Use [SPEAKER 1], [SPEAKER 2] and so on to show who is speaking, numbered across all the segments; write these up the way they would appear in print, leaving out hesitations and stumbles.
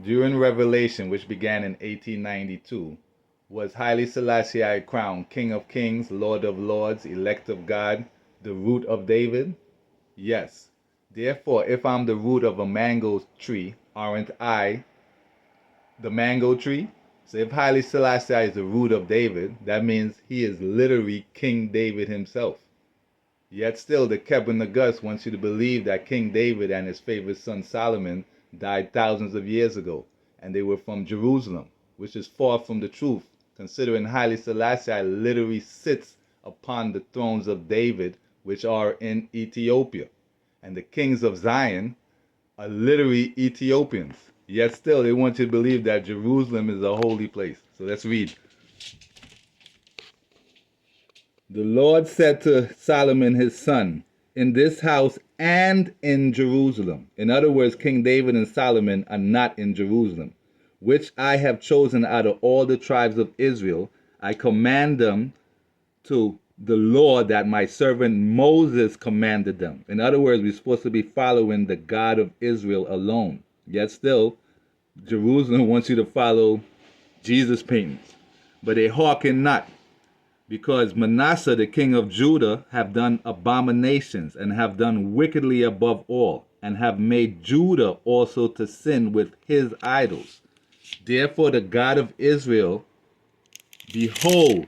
[SPEAKER 1] During Revelation, which began in 1892, was Haile Selassie crowned King of Kings, Lord of Lords, elect of God, the root of David? Yes. Therefore, if I'm the root of a mango tree, aren't I the mango tree? So if Haile Selassie is the root of David, that means he is literally King David himself. Yet still, the Kebra Negus wants you to believe that King David and his favorite son Solomon died thousands of years ago, and they were from Jerusalem, which is far from the truth, considering Haile Selassie literally sits upon the thrones of David, which are in Ethiopia. And the kings of Zion are literally Ethiopians. Yet still, they want you to believe that Jerusalem is a holy place. So let's read. The Lord said to Solomon his son, in this house and in Jerusalem. In other words, King David and Solomon are not in Jerusalem, which I have chosen out of all the tribes of Israel. I command them to the law that my servant Moses commanded them. In other words, we're supposed to be following the God of Israel alone. Yet still, Jerusalem wants you to follow Jesus paintings. But they hearken not, because Manasseh, the king of Judah, have done abominations, and have done wickedly above all, and have made Judah also to sin with his idols. Therefore the God of Israel, behold,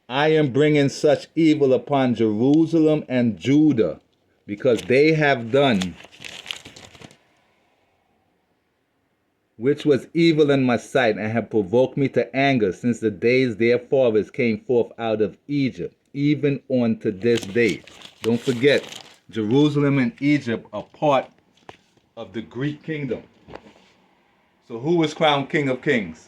[SPEAKER 1] I am bringing such evil upon Jerusalem and Judah, because they have done which was evil in my sight, and have provoked me to anger since the days their fathers came forth out of Egypt, even on to this day. Don't forget, Jerusalem and Egypt are part of the Greek kingdom. So who was crowned King of Kings?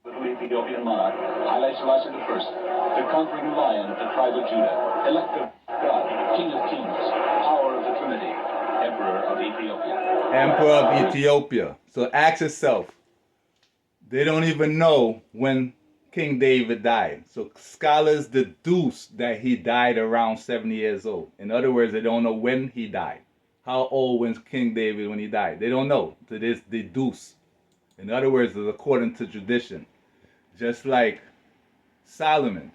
[SPEAKER 2] Ethiopian monarch, Haile Selassie I, the conquering lion of the tribe of Judah, elect of God, King of Kings, power of the Trinity, Emperor of Ethiopia.
[SPEAKER 1] Emperor of Ethiopia. So ask yourself, they don't even know when King David died. So scholars deduce that he died around 70 years old. In other words, they don't know when he died. How old was King David when he died? They don't know. So this deduce. In other words, it's according to tradition. Just like Solomon.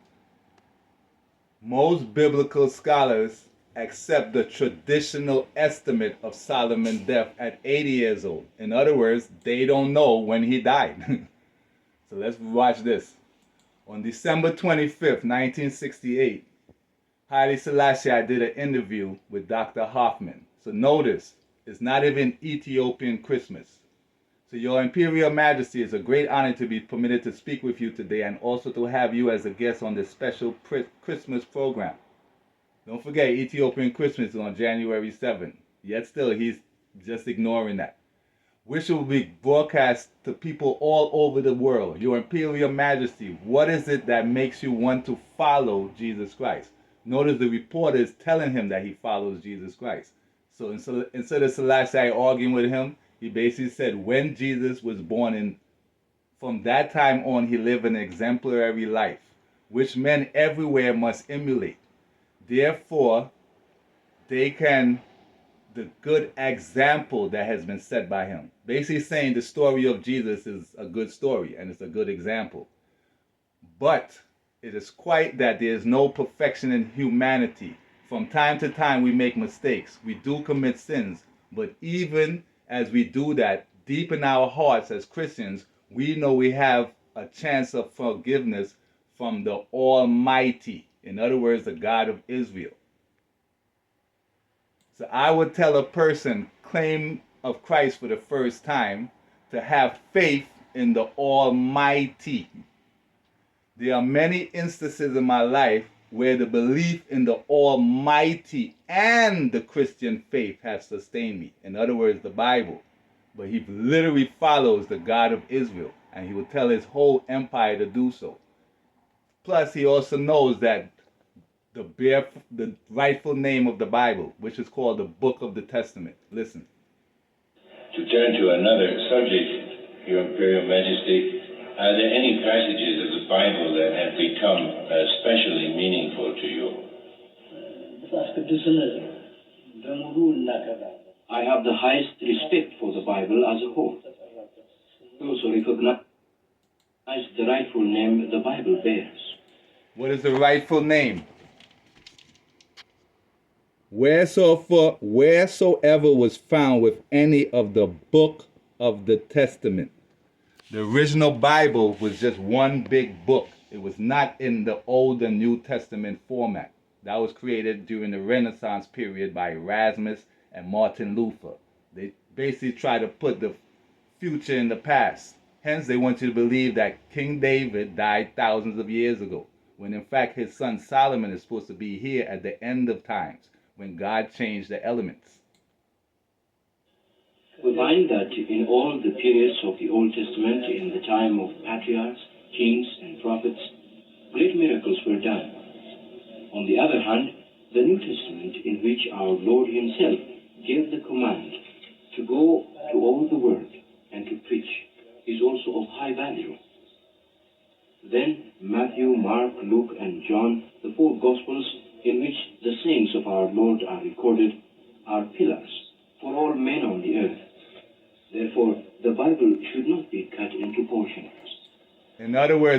[SPEAKER 1] Most biblical scholars accept the traditional estimate of Solomon's death at 80 years old. In other words, they don't know when he died. So let's watch this. On December 25th, 1968, Haile Selassie did an interview with Dr. Hoffman. So notice, it's not even Ethiopian Christmas. So Your Imperial Majesty, it's a great honor to be permitted to speak with you today, and also to have you as a guest on this special Christmas program. Don't forget, Ethiopian Christmas is on January 7th. Yet still, he's just ignoring that. Which will be broadcast to people all over the world. Your Imperial Majesty, what is it that makes you want to follow Jesus Christ? Notice the reporter is telling him that he follows Jesus Christ. So instead of Selassie arguing with him, he basically said when Jesus was born, and from that time on he lived an exemplary life, which men everywhere must emulate. Therefore, they can the good example that has been set by him. Basically saying the story of Jesus is a good story and it's a good example. But it is quite that there is no perfection in humanity. From time to time we make mistakes. We do commit sins. But even as we do that, deep in our hearts as Christians, we know we have a chance of forgiveness from the Almighty. In other words, the God of Israel. So I would tell a person claim of Christ for the first time to have faith in the Almighty. There are many instances in my life where the belief in the Almighty and the Christian faith has sustained me. In other words, the Bible. But he literally follows the God of Israel, and he will tell his whole empire to do so. Plus, he also knows that the rightful name of the Bible, which is called the Book of the Testament. Listen.
[SPEAKER 3] To turn to another subject, Your Imperial Majesty, are there any passages of the Bible that have become especially meaningful to you?
[SPEAKER 4] The fact of Descendant. I have the highest respect for the Bible as a whole. I also recognize the rightful name the Bible bears.
[SPEAKER 1] What is the rightful name? Wheresoever was found with any of the book of the Testament. The original Bible was just one big book. It was not in the Old and New Testament format. That was created during the Renaissance period by Erasmus and Martin Luther. They basically try to put the future in the past. Hence, they want you to believe that King David died thousands of years ago, when in fact his son Solomon is supposed to be here at the end of times, when God changed the elements.
[SPEAKER 4] We find that in all the periods of the Old Testament, in the time of patriarchs, kings, and prophets, great miracles were done. On the other hand, the New Testament, in which our Lord himself gave the command to go to all the world and to preach, is also of high value. Then Matthew, Mark, Luke, and John, the four Gospels in which the sayings of our Lord are recorded, are pillars for all men on the earth. Therefore, the Bible should not be cut into portions.
[SPEAKER 1] In other words,